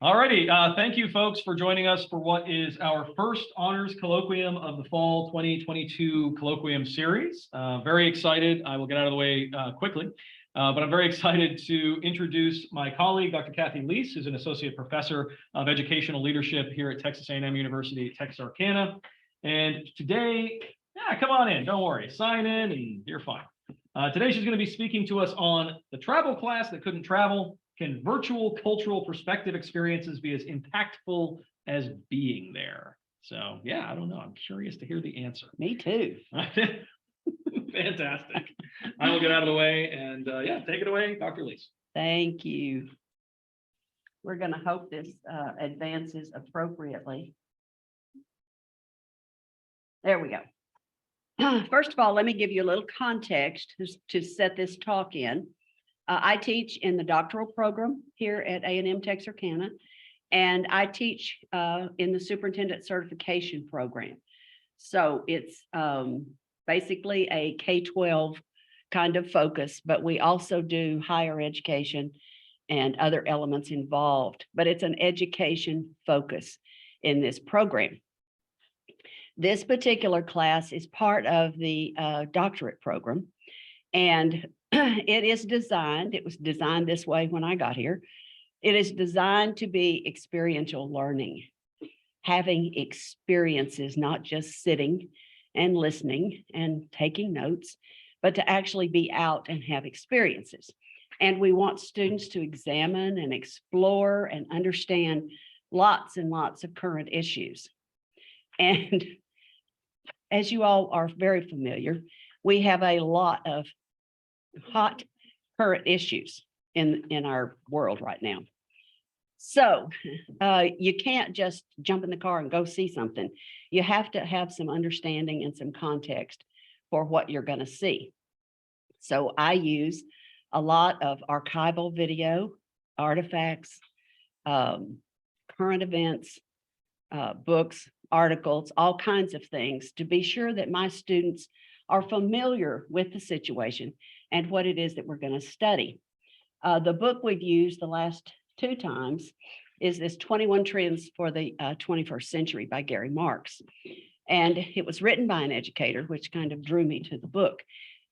All righty. Thank you, folks, for joining us for what is our first honors colloquium of the fall 2022 colloquium series. Very excited. I will get out of the way quickly, but I'm very excited to introduce my colleague, Dr. Kathy Lease, who's an associate professor of educational leadership here at Texas A&M University-Texarkana. And today, come on in. Don't worry. Sign in and you're fine. Today, she's going to be speaking to us on the travel class that couldn't travel. Can virtual cultural perspective experiences be as impactful as being there? So, yeah, I don't know. I'm curious to hear the answer. Me too. Fantastic. I will get out of the way and take it away, Dr. Lease. Thank you. We're going to hope this advances appropriately. There we go. First of all, let me give you a little context to set this talk in. I teach in the doctoral program here at A&M Texarkana, and I teach in the superintendent certification program. So it's basically a K-12 kind of focus, but we also do higher education and other elements involved, but it's an education focus in this program. This particular class is part of the doctorate program, and it was designed this way when I got here. It is designed to be experiential learning, having experiences, not just sitting and listening and taking notes, but to actually be out and have experiences. And we want students to examine and explore and understand lots and lots of current issues. And as you all are very familiar, we have a lot of hot current issues in our world right now. So you can't just jump in the car and go see something. You have to have some understanding and some context for what you're going to see. So I use a lot of archival video, artifacts, current events, books, articles, all kinds of things to be sure that my students are familiar with the situation and what it is that we're going to study. The book we've used the last 2 times is this 21 Trends for the 21st Century by Gary Marks. And it was written by an educator, which kind of drew me to the book.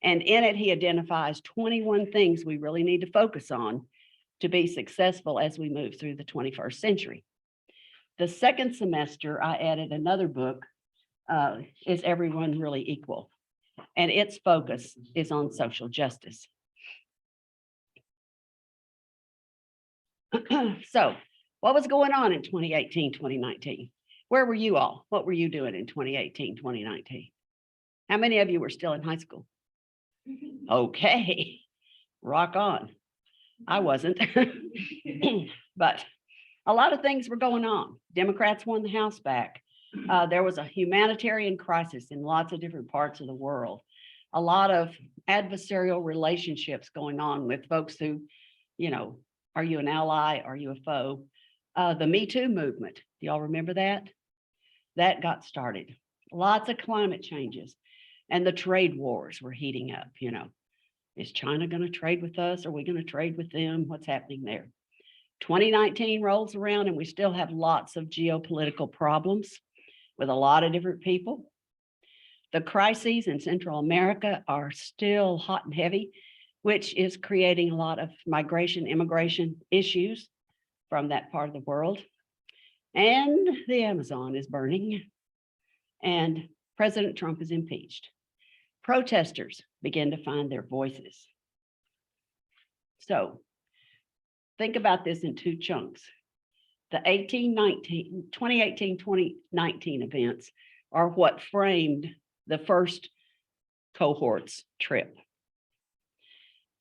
And in it, he identifies 21 things we really need to focus on to be successful as we move through the 21st century. The second semester, I added another book, Is Everyone Really Equal? And its focus is on social justice. So what was going on in 2018, 2019? Where were you all? What were you doing in 2018, 2019? How many of you were still in high school? Okay, rock on. I wasn't, but a lot of things were going on. Democrats won the House back. There was a humanitarian crisis in lots of different parts of the world. A lot of adversarial relationships going on with folks who, are you an ally? Are you a foe? The Me Too movement, do y'all remember that? That got started. Lots of climate changes and the trade wars were heating up, Is China going to trade with us? Are we going to trade with them? What's happening there? 2019 rolls around and we still have lots of geopolitical problems with a lot of different people. The crises in Central America are still hot and heavy, which is creating a lot of migration, immigration issues from that part of the world. And the Amazon is burning and President Trump is impeached. Protesters begin to find their voices. So think about this in 2 chunks. The 2018-2019 events are what framed the first cohort's trip.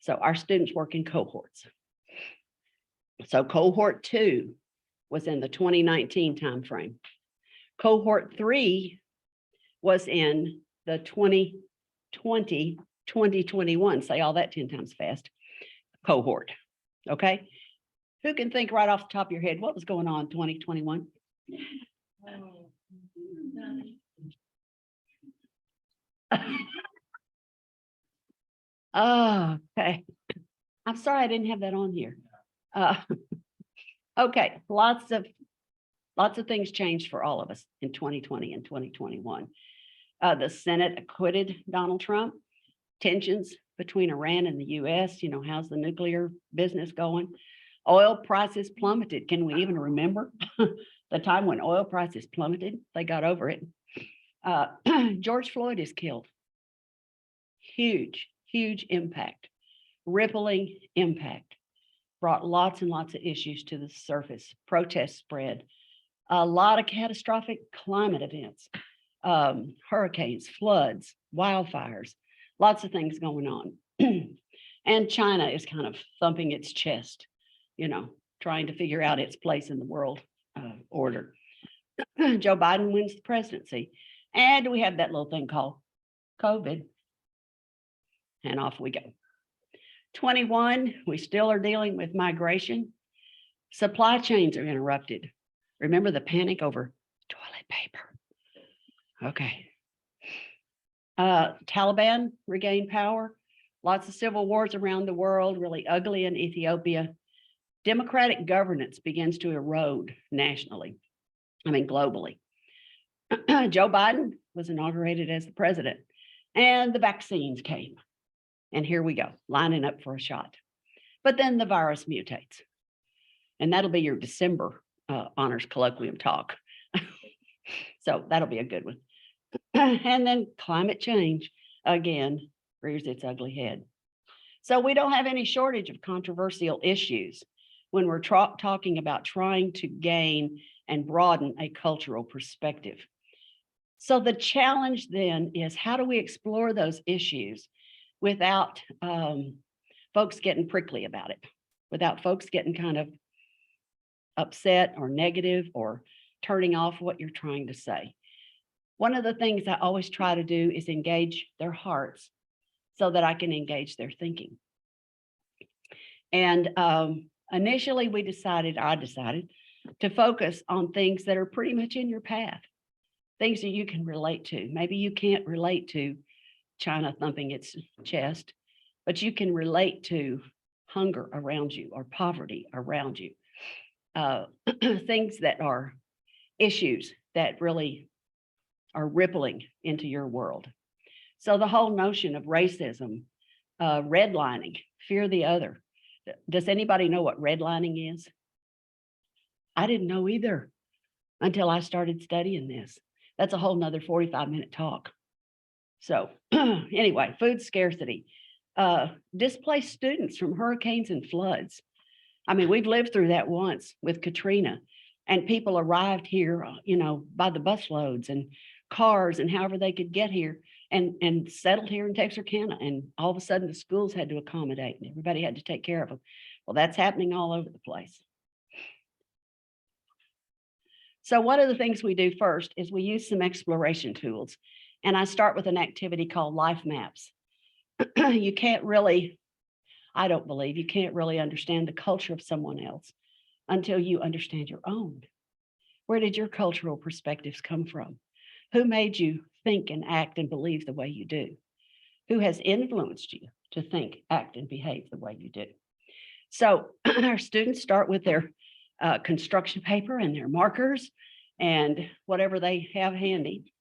So our students work in cohorts. So cohort 2 was in the 2019 timeframe. Cohort 3 was in the 2020-2021, say all that 10 times fast, cohort, okay? Who can think right off the top of your head what was going on in 2021? Oh, okay. I'm sorry I didn't have that on here. Okay, lots of things changed for all of us in 2020 and 2021. The Senate acquitted Donald Trump. Tensions between Iran and the US, how's the nuclear business going? Oil prices plummeted. Can we even remember the time when oil prices plummeted? They got over it. George Floyd is killed. Huge, huge impact, rippling impact. Brought lots and lots of issues to the surface. Protests spread. A lot of catastrophic climate events, hurricanes, floods, wildfires, lots of things going on. And China is kind of thumping its chest, trying to figure out its place in the world order. Joe Biden wins the presidency. And we have that little thing called COVID. And off we go. 21, we still are dealing with migration. Supply chains are interrupted. Remember the panic over toilet paper? Okay. Taliban regained power. Lots of civil wars around the world, really ugly in Ethiopia. Democratic governance begins to erode nationally, globally. Joe Biden was inaugurated as the president, and the vaccines came. And here we go, lining up for a shot. But then the virus mutates. And that'll be your December honors colloquium talk. So that'll be a good one. And then climate change again rears its ugly head. So we don't have any shortage of controversial issues when we're talking about trying to gain and broaden a cultural perspective. So the challenge then is, how do we explore those issues without folks getting prickly about it, without folks getting kind of upset or negative or turning off what you're trying to say? One of the things I always try to do is engage their hearts so that I can engage their thinking. And initially I decided to focus on things that are pretty much in your path, things that you can relate to. Maybe you can't relate to China thumping its chest, but you can relate to hunger around you or poverty around you. Things that are issues that really are rippling into your world. So the whole notion of racism, redlining, fear the other. Does anybody know what redlining is? I didn't know either until I started studying this. That's a whole nother 45-minute talk. So anyway, food scarcity, displaced students from hurricanes and floods. We've lived through that once with Katrina, and people arrived here, by the busloads and cars and however they could get here and settled here in Texarkana. And all of a sudden the schools had to accommodate and everybody had to take care of them. Well, that's happening all over the place. So one of the things we do first is we use some exploration tools. And I start with an activity called life maps. You can't really, I don't believe you can't really understand the culture of someone else until you understand your own. Where did your cultural perspectives come from? Who made you think and act and believe the way you do? Who has influenced you to think, act, and behave the way you do? So our students start with their construction paper and their markers and whatever they have handy.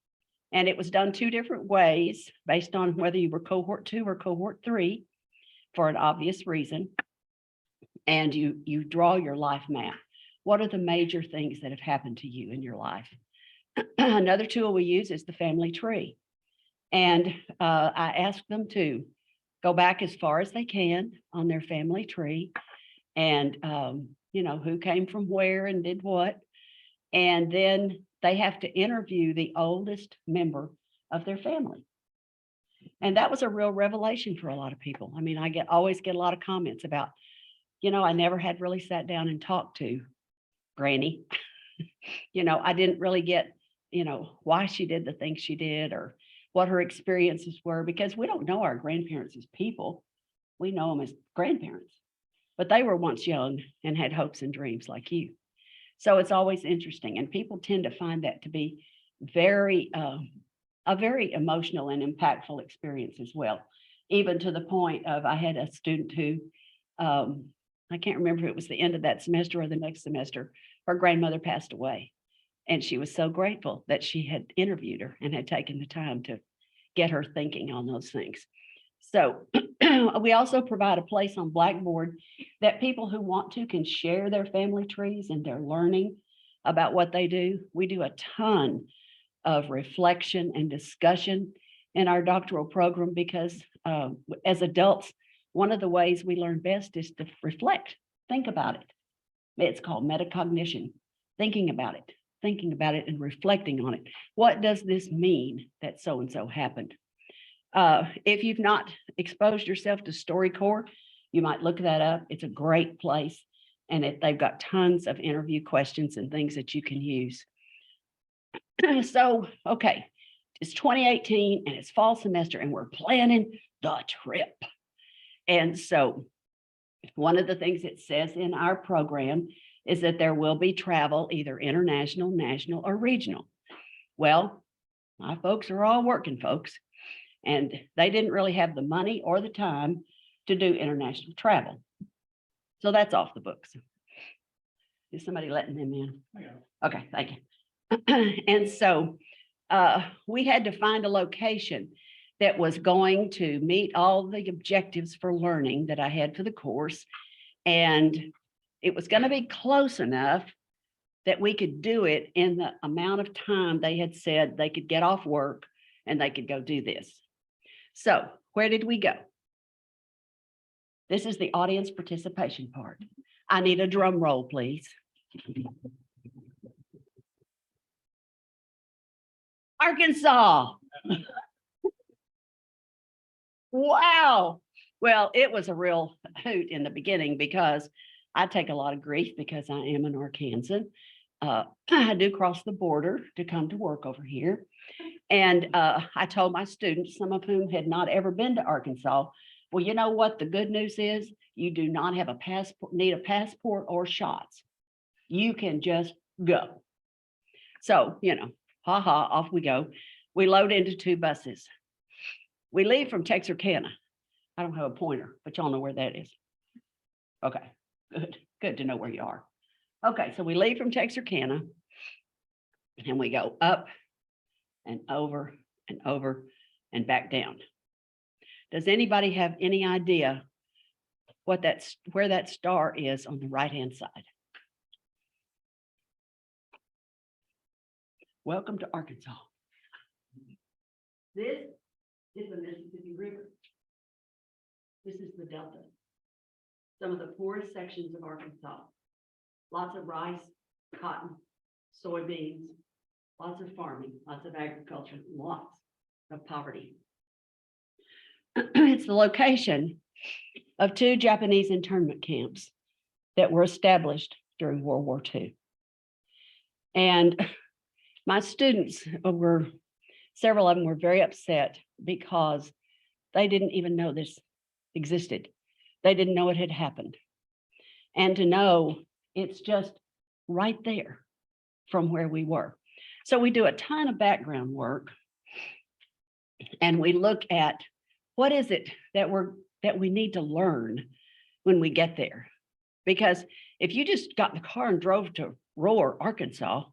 And it was done 2 different ways based on whether you were cohort 2 or cohort 3 for an obvious reason. And you draw your life map. What are the major things that have happened to you in your life? Another tool we use is the family tree. And I ask them to go back as far as they can on their family tree and, who came from where and did what. And then they have to interview the oldest member of their family. And that was a real revelation for a lot of people. I always get a lot of comments about, I never had really sat down and talked to Granny. I didn't really get, why she did the things she did or what her experiences were, because we don't know our grandparents as people. We know them as grandparents, but they were once young and had hopes and dreams like you. So it's always interesting. And people tend to find that to be a very emotional and impactful experience as well. Even to the point of, I had a student who I can't remember if it was the end of that semester or the next semester, her grandmother passed away. And she was so grateful that she had interviewed her and had taken the time to get her thinking on those things. So we also provide a place on Blackboard that people who want to can share their family trees and their learning about what they do. We do a ton of reflection and discussion in our doctoral program because as adults, one of the ways we learn best is to reflect, think about it. It's called metacognition, thinking about it and reflecting on it. What does this mean that so-and-so happened? If you've not exposed yourself to StoryCorps, you might look that up. It's a great place. And they've got tons of interview questions and things that you can use. So, okay, it's 2018 and it's fall semester and we're planning the trip. And so one of the things it says in our program is that there will be travel, either international, national, or regional. Well, my folks are all working folks, and they didn't really have the money or the time to do international travel. So that's off the books. Is somebody letting them in? Okay, thank you. And so we had to find a location that was going to meet all the objectives for learning that I had for the course. And it was going to be close enough that we could do it in the amount of time they had said they could get off work and they could go do this. So where did we go? This is the audience participation part. I need a drum roll, please. Arkansas. Wow. Well, it was a real hoot in the beginning because I take a lot of grief because I am an Arkansan. I do cross the border to come to work over here. And I told my students, some of whom had not ever been to Arkansas, well, you know what the good news is? You do not have a passport, need a passport or shots. You can just go. So, you know, off we go. We load into 2 buses. We leave from Texarkana. I don't have a pointer, but y'all know where that is. Okay, good to know where you are. Okay, so we leave from Texarkana and we go up and over and over and back down. Does anybody have any idea what where that star is on the right-hand side? Welcome to Arkansas. This is the Mississippi River. This is the Delta. Some of the poorest sections of Arkansas. Lots of rice, cotton, soybeans, lots of farming, lots of agriculture, lots of poverty. It's the location of 2 Japanese internment camps that were established during World War II. And my students several of them were very upset because they didn't even know this existed. They didn't know it had happened. And to know it's just right there from where we were. So we do a ton of background work and we look at what is it that we need to learn when we get there. Because if you just got in the car and drove to Roar, Arkansas,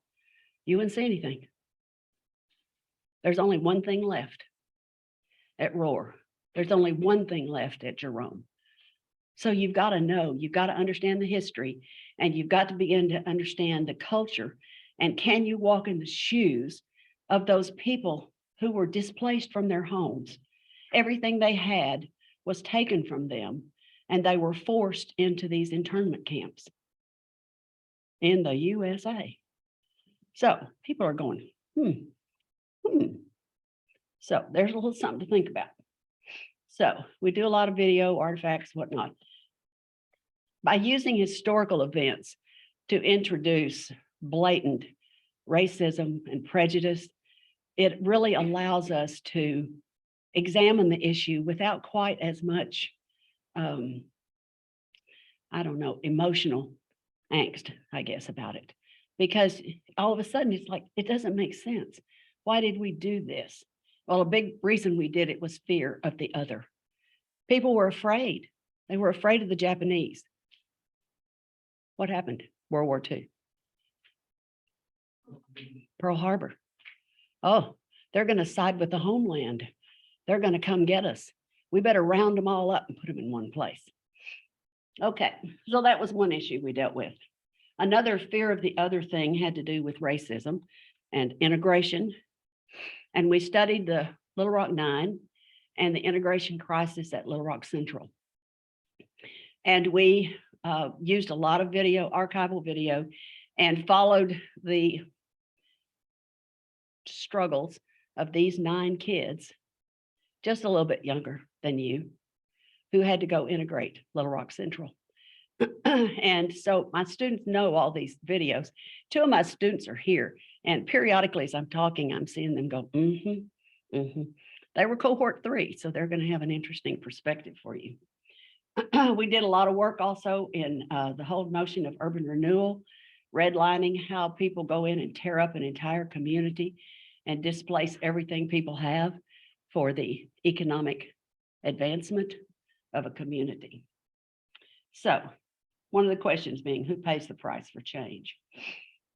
you wouldn't see anything. There's only one thing left at Roar. There's only one thing left at Jerome. So you've got to know, you've got to understand the history, and you've got to begin to understand the culture. And can you walk in the shoes of those people who were displaced from their homes? Everything they had was taken from them, and they were forced into these internment camps in the USA. So people are going, So there's a little something to think about. So we do a lot of video, artifacts, whatnot. By using historical events to introduce blatant racism and prejudice, it really allows us to examine the issue without quite as much, emotional angst, I guess, about it. Because all of a sudden it's like, it doesn't make sense. Why did we do this? Well, a big reason we did it was fear of the other. People were afraid. They were afraid of the Japanese. What happened? World War II. Pearl Harbor. Oh, they're going to side with the homeland. They're going to come get us. We better round them all up and put them in one place. Okay, so that was one issue we dealt with. Another fear of the other thing had to do with racism and integration. And we studied the Little Rock Nine and the integration crisis at Little Rock Central. And we used a lot of video, archival video, and followed the struggles of these 9 kids, just a little bit younger than you, who had to go integrate Little Rock Central. And so my students know all these videos. 2 of my students are here, and periodically as I'm talking, I'm seeing them go, They were cohort 3, so they're going to have an interesting perspective for you. We did a lot of work also in the whole notion of urban renewal, redlining, how people go in and tear up an entire community and displace everything people have for the economic advancement of a community. So one of the questions being, who pays the price for change?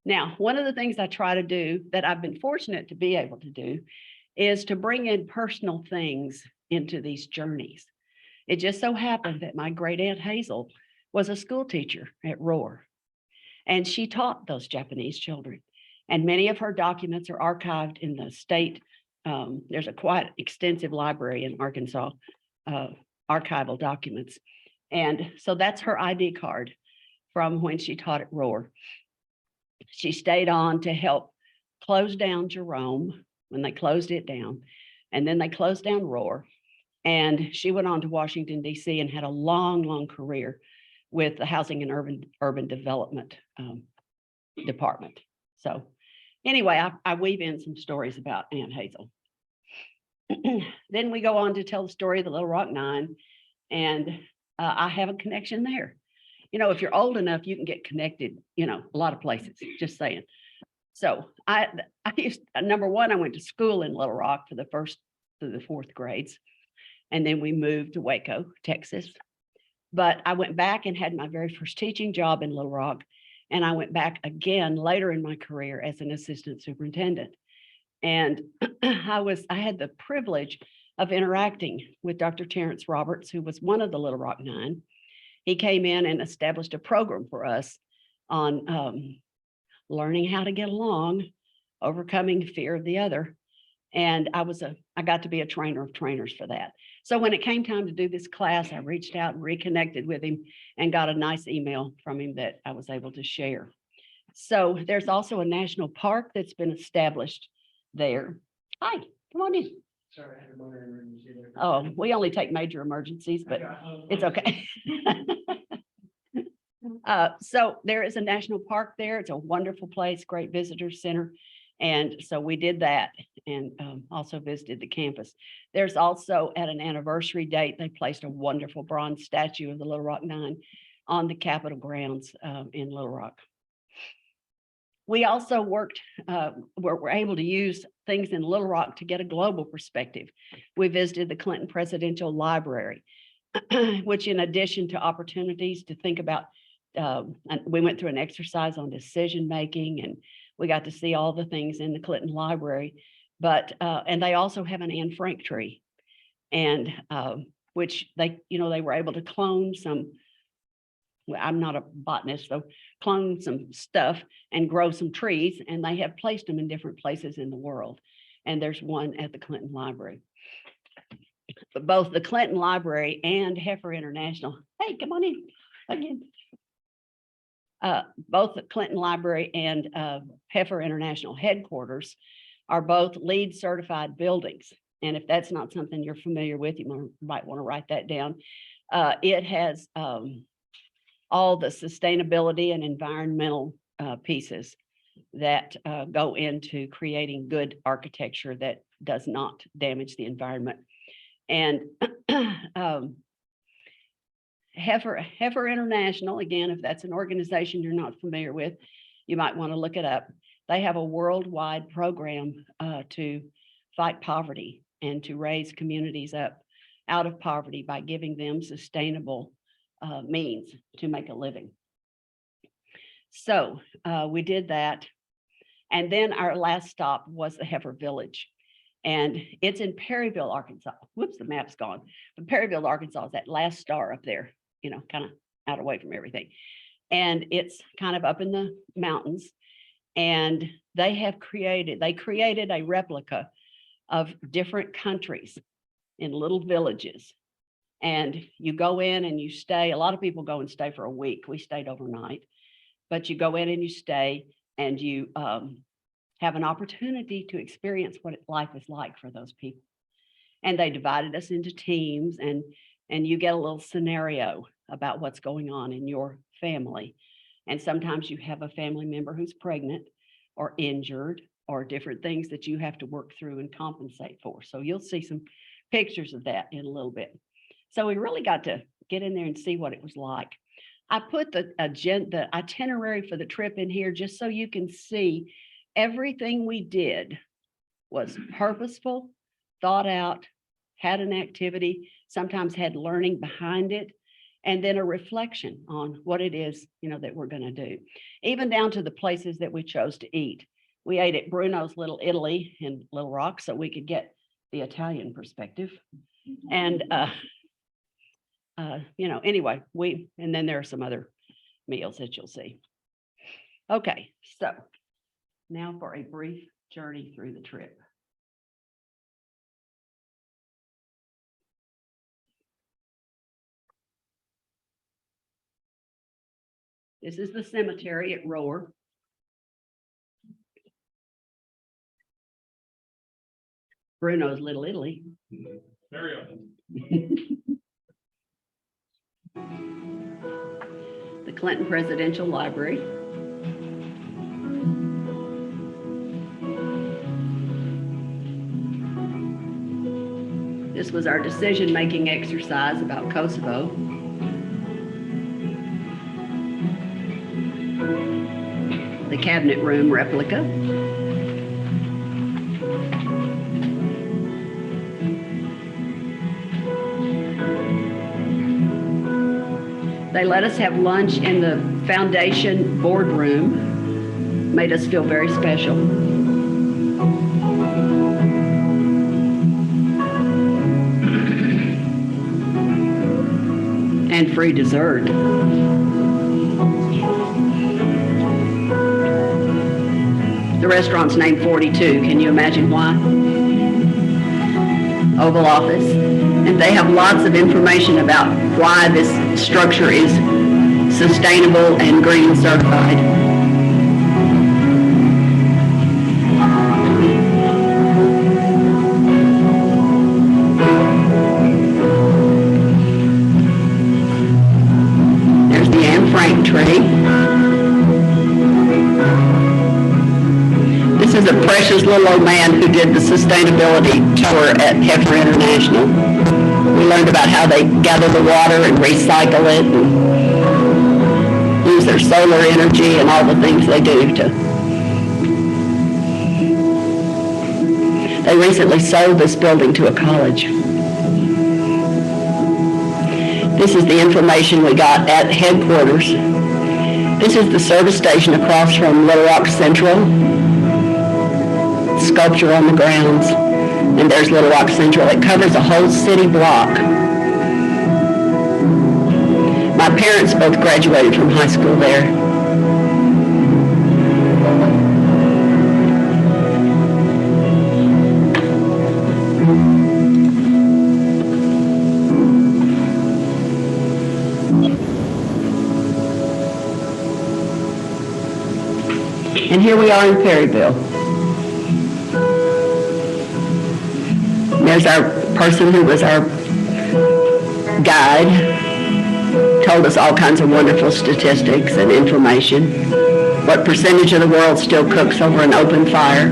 Now, one of the things I try to do that I've been fortunate to be able to do is to bring in personal things into these journeys. It just so happened that my great aunt Hazel was a school teacher at Roar, and she taught those Japanese children. And many of her documents are archived in the state. There's a quite extensive library in Arkansas, archival documents. And so that's her ID card from when she taught at Roar. She stayed on to help close down Jerome when they closed it down, and then they closed down Roar. And she went on to Washington, D.C. and had a long, long career with the Housing and Urban Development Department. So anyway, I weave in some stories about Aunt Hazel. Then we go on to tell the story of the Little Rock Nine, and I have a connection there. You know, if you're old enough, you can get connected, you know, a lot of places, just saying. So I used, number one, I went to school in Little Rock for the 1st through the 4th grades. And then we moved to Waco, Texas. But I went back and had my very first teaching job in Little Rock. And I went back again later in my career as an assistant superintendent. And I had the privilege of interacting with Dr. Terrence Roberts, who was one of the Little Rock Nine. He came in and established a program for us on learning how to get along, overcoming fear of the other. And I got to be a trainer of trainers for that. So when it came time to do this class, I reached out and reconnected with him and got a nice email from him that I was able to share. So there's also a national park that's been established there. Hi, come on in. Sorry, I had a minor emergency there. Oh, we only take major emergencies, but it's okay. So there is a national park there. It's a wonderful place, great visitor center. And so we did that and also visited the campus. There's also at an anniversary date, they placed a wonderful bronze statue of the Little Rock Nine on the Capitol grounds in Little Rock. We also were able to use things in Little Rock to get a global perspective. We visited the Clinton Presidential Library, which in addition to opportunities to think about, we went through an exercise on decision-making, and we got to see all the things in the Clinton Library, and they also have an Anne Frank tree, and which they were able to clone some. Well, I'm not a botanist, so clone some stuff and grow some trees, and they have placed them in different places in the world. And there's one at the Clinton Library. But both the Clinton Library and Heifer International. Hey, come on in again. Both the Clinton Library and Heifer International headquarters are both LEED certified buildings. And if that's not something you're familiar with, you might want to write that down. It has all the sustainability and environmental pieces that go into creating good architecture that does not damage the environment. And Heifer International, again, if that's an organization you're not familiar with, you might want to look it up. They have a worldwide program to fight poverty and to raise communities up out of poverty by giving them sustainable means to make a living. So we did that. And then our last stop was the Heifer Village. And it's in Perryville, Arkansas. Whoops, the map's gone. But Perryville, Arkansas is that last star up there, you know, kind of out away from everything. And it's kind of up in the mountains. And they created a replica of different countries in little villages. And you go in and you stay. A lot of people go and stay for a week. We stayed overnight. But you go in and you stay and you have an opportunity to experience what life is like for those people. And they divided us into teams, and you get a little scenario about what's going on in your family. And sometimes you have a family member who's pregnant or injured or different things that you have to work through and compensate for. So you'll see some pictures of that in a little bit. So we really got to get in there and see what it was like. I put the itinerary for the trip in here just so you can see everything we did was purposeful, thought out, had an activity, sometimes had learning behind it, and then a reflection on what it is, you know, that we're going to do, even down to the places that we chose to eat. We ate at Bruno's Little Italy in Little Rock so we could get the Italian perspective. And you know, anyway, and then there are some other meals that you'll see. Okay, so now for a brief journey through the trip. This is the cemetery at Rower. Bruno's Little Italy. Very often. The Clinton Presidential Library. This was our decision-making exercise about Kosovo. The Cabinet Room replica. They let us have lunch in the foundation boardroom, made us feel very special. And free dessert. The restaurant's named 42. Can you imagine why? Oval Office. And they have lots of information about why this structure is sustainable and green certified. There's the Anne Frank tree. This is a precious little old man who did the sustainability tour at Heifer International. We learned about how they gather the water and recycle it and use their solar energy and all the things they do to. They recently sold this building to a college. This is the information we got at headquarters. This is the service station across from Little Rock Central. Sculpture on the grounds. And there's Little Rock Central. It covers a whole city block. My parents both graduated from high school there. And here we are in Perryville. There's our person who was our guide, told us all kinds of wonderful statistics and information. What percentage of the world still cooks over an open fire?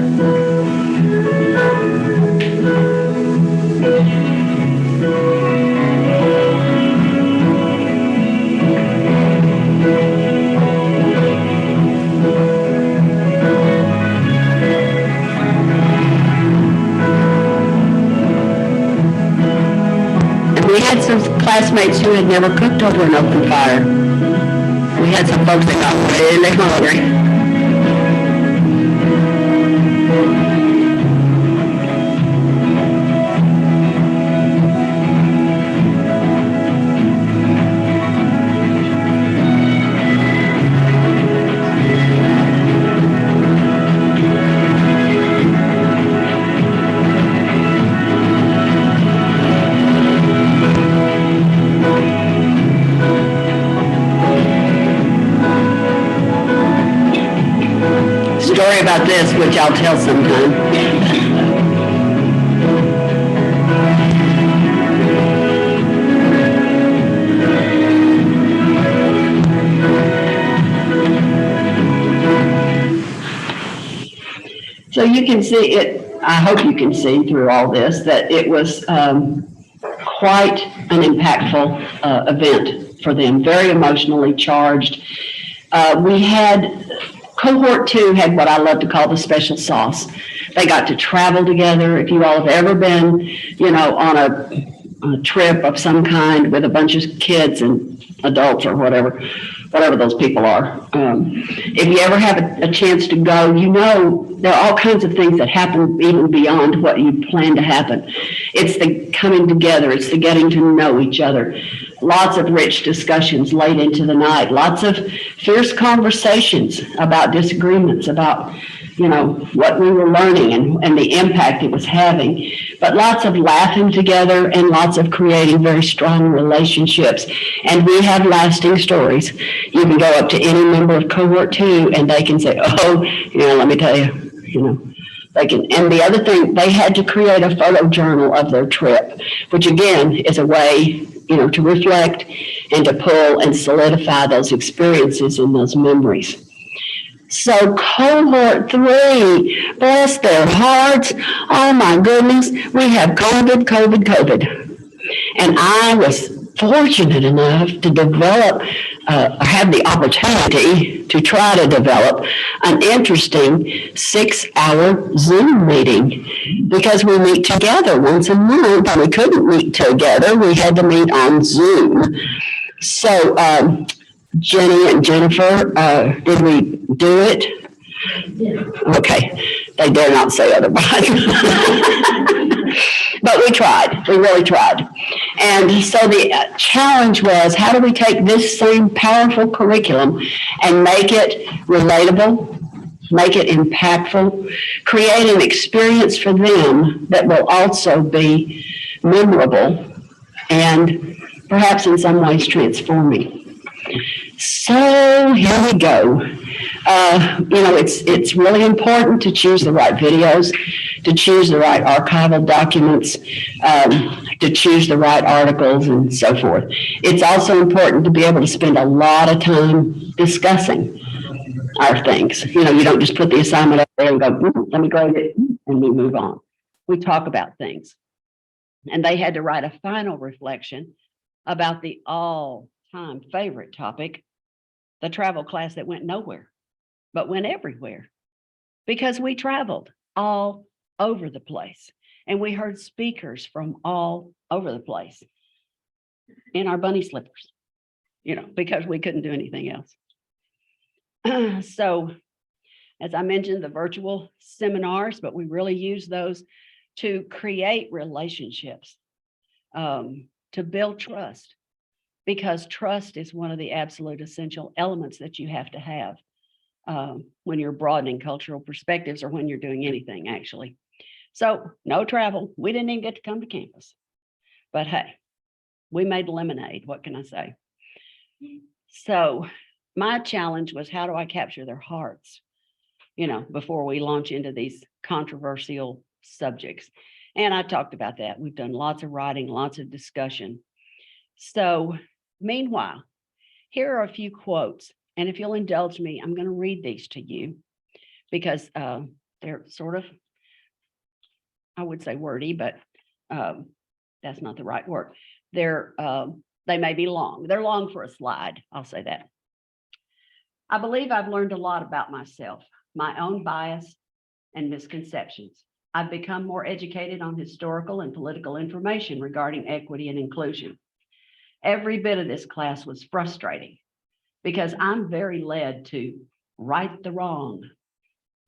We had some classmates who had never cooked over an open fire. We we had some folks that got really hungry. Story about this, which I'll tell sometime. So you can see it, I hope you can see through all this, that it was quite an impactful event for them, very emotionally charged. We had Cohort 2 had what I love to call the special sauce. They got to travel together. If you all have ever been, on a trip of some kind with a bunch of kids and adults or whatever those people are. If you ever have a chance to go, there are all kinds of things that happen even beyond what you plan to happen. It's the coming together. It's the getting to know each other. Lots of rich discussions late into the night. Lots of fierce conversations about disagreements, about what we were learning and the impact it was having, but lots of laughing together and lots of creating very strong relationships. And we have lasting stories. You can go up to any member of Cohort 2 and they can say, oh, let me tell you, they can. And the other thing, they had to create a photo journal of their trip, which again is a way, to reflect and to pull and solidify those experiences and those memories. So Cohort 3, bless their hearts, oh my goodness, we have COVID. And I was fortunate enough to develop, have the opportunity to try to develop an interesting 6-hour Zoom meeting, because we meet together once a month and we couldn't meet together. We had to meet on Zoom. So, Jenny and Jennifer, did we do it? Okay, they dare not say otherwise. But we tried, we really tried. And so the challenge was, how do we take this same powerful curriculum and make it relatable, make it impactful, create an experience for them that will also be memorable and perhaps in some ways transforming. So here we go. It's really important to choose the right videos, to choose the right archival documents, to choose the right articles and so forth. It's also important to be able to spend a lot of time discussing our things. You don't just put the assignment up there and go, let me grade it, and we move on. We talk about things. And they had to write a final reflection about the all-time favorite topic, the travel class that went nowhere, but went everywhere, because we traveled all over the place and we heard speakers from all over the place in our bunny slippers, because we couldn't do anything else. So, as I mentioned, the virtual seminars, but we really use those to create relationships, to build trust, because trust is one of the absolute essential elements that you have to have when you're broadening cultural perspectives or when you're doing anything, actually. So no travel. We didn't even get to come to campus. But hey, we made lemonade. What can I say? So my challenge was, how do I capture their hearts, before we launch into these controversial subjects? And I talked about that. We've done lots of writing, lots of discussion. So meanwhile, here are a few quotes. And if you'll indulge me, I'm going to read these to you because they're sort of, I would say wordy, but that's not the right word. They may be long. They're long for a slide. I'll say that. I believe I've learned a lot about myself, my own bias and misconceptions. I've become more educated on historical and political information regarding equity and inclusion. Every bit of this class was frustrating, because I'm very led to right the wrong,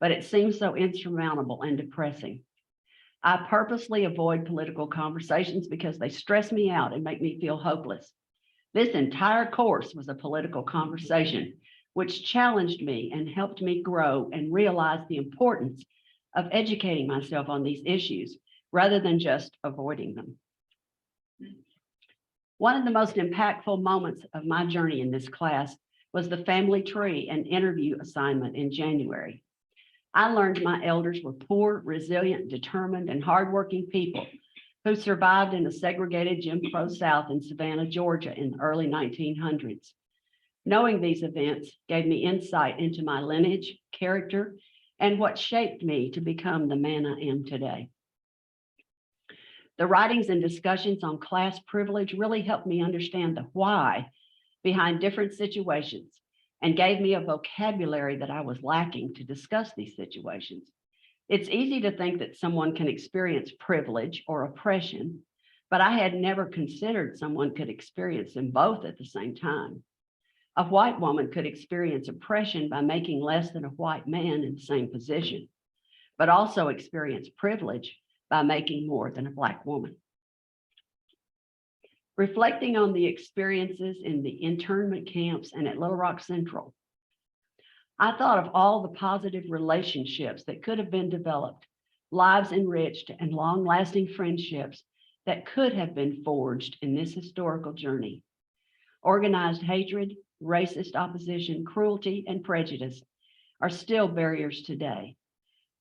but it seems so insurmountable and depressing. I purposely avoid political conversations because they stress me out and make me feel hopeless. This entire course was a political conversation, which challenged me and helped me grow and realize the importance of educating myself on these issues rather than just avoiding them. One of the most impactful moments of my journey in this class was the family tree and interview assignment in January. I learned my elders were poor, resilient, determined, and hardworking people who survived in a segregated Jim Crow South in Savannah, Georgia in the early 1900s. Knowing these events gave me insight into my lineage, character, and what shaped me to become the man I am today. The writings and discussions on class privilege really helped me understand the why behind different situations and gave me a vocabulary that I was lacking to discuss these situations. It's easy to think that someone can experience privilege or oppression, but I had never considered someone could experience them both at the same time. A white woman could experience oppression by making less than a white man in the same position, but also experience privilege by making more than a Black woman. Reflecting on the experiences in the internment camps and at Little Rock Central, I thought of all the positive relationships that could have been developed, lives enriched, and long-lasting friendships that could have been forged in this historical journey. Organized hatred, racist opposition, cruelty, and prejudice are still barriers today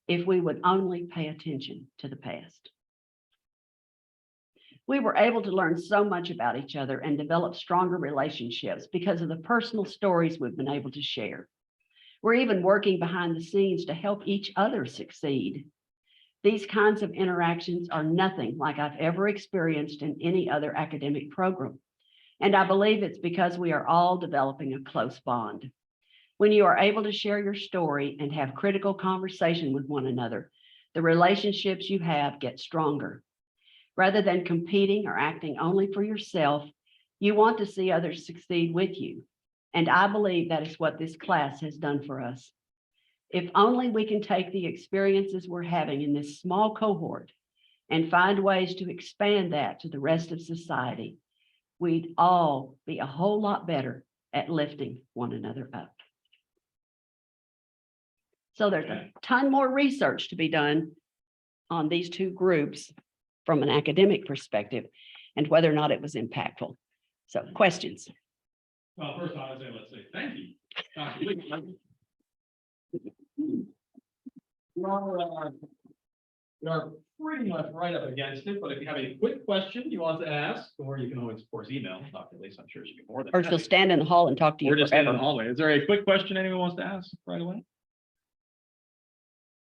if we would only pay attention to the past. We were able to learn so much about each other and develop stronger relationships because of the personal stories we've been able to share. We're even working behind the scenes to help each other succeed. These kinds of interactions are nothing like I've ever experienced in any other academic program. And I believe it's because we are all developing a close bond. When you are able to share your story and have critical conversation with one another, the relationships you have get stronger. Rather than competing or acting only for yourself, you want to see others succeed with you. And I believe that is what this class has done for us. If only we can take the experiences we're having in this small cohort and find ways to expand that to the rest of society, we'd all be a whole lot better at lifting one another up. So there's a ton more research to be done on these two groups from an academic perspective and whether or not it was impactful. So questions? Well, first off, let's say thank you, Dr. Lee. We are pretty much right up against it, but if you have a quick question you want to ask, or you can always, of course, email Dr. Lee. I'm sure she'll be more than Or she'll happy. stand in the hall and talk to you Or just stand in forever. the hallway. Is there a quick question anyone wants to ask right away?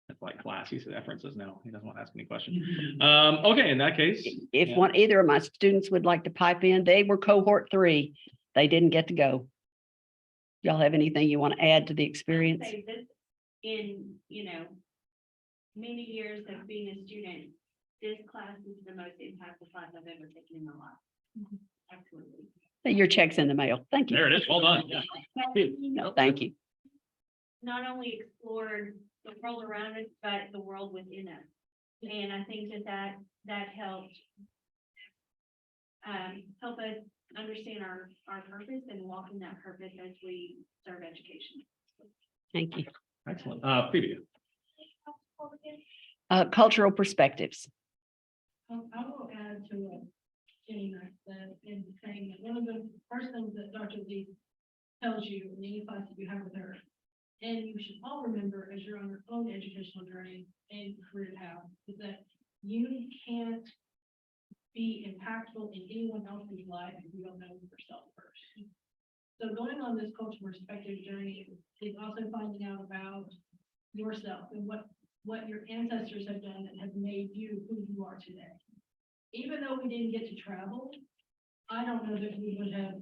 That's like class. He said, Efren says no, he doesn't want to ask any questions. Okay, in that case. If yeah. either of my students would like to pipe in, they were cohort 3. They didn't get to go. Y'all have anything you want to add to the experience? Say this in, many years of being a student, this class is the most impactful class I've ever taken in my life. Absolutely. Your check's in the mail. Thank you. There it is. Well done. Yeah. No, thank you. Not only explored the world around us, but the world within us. And I think that helped help us understand our purpose and walk in that purpose as we serve education. Thank you. Excellent. Preview. Cultural perspectives. I will add to what Jenny said in saying that one of the first things that Dr. Lee tells you in any class that you have with her, and you should all remember as you're on your own educational journey and career path, is that you can't be impactful in anyone else's life if you don't know yourself first. So going on this cultural perspective journey is also finding out about yourself and what your ancestors have done that has made you who you are today. Even though we didn't get to travel, I don't know that we would have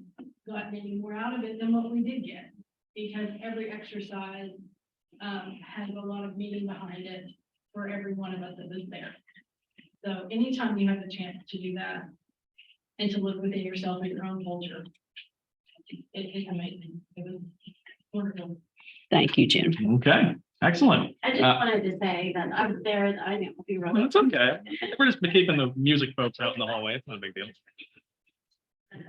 gotten any more out of it than what we did get, because every exercise has a lot of meaning behind it for every one of us that was there. So anytime you have the chance to do that and to look within yourself and your own culture, It's amazing. It was wonderful. Thank you, Jennifer. Okay, excellent. I just Uh, wanted to say that I was there, I didn't be Well, really. It's okay. We're just keeping the music folks out in the hallway. It's not a big deal. And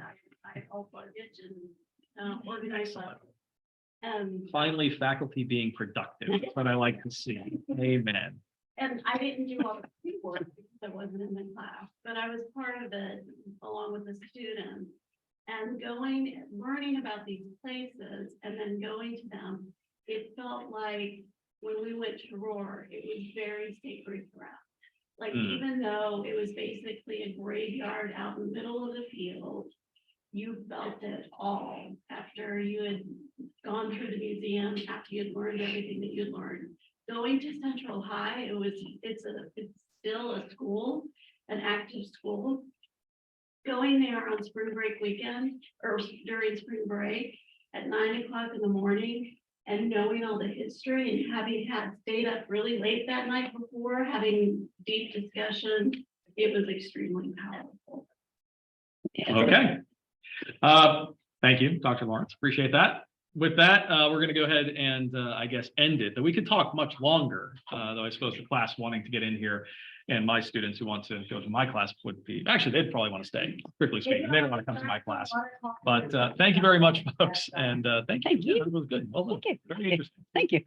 I hope I get to, organize that. Finally, faculty being productive. That's what I like to see. Amen. And I didn't do all the pre-work because I wasn't in the class, but I was part of it along with the students. And learning about these places and then going to them, it felt like when we went to Roar, it was very sacred ground. Like, even though it was basically a graveyard out in the middle of the field, you felt it all after you had gone through the museum, after you had learned everything that you'd learned. Going to Central High, it's still a school, an active school. Going there on spring break weekend or during spring break at 9 o'clock in the morning and knowing all the history and having stayed up really late that night before, having deep discussion, it was extremely powerful. Okay. Thank you, Dr. Lawrence. Appreciate that. With that, we're going to go ahead and I guess end it. But we could talk much longer, though I suppose the class wanting to get in here and my students who want to go to my class would be, actually, they'd probably want to stay, strictly speaking. They don't want to come to my class. But thank you very much, folks. And thank you. Thank you. That was good. Well done. Thank you. Very interesting. Thank you.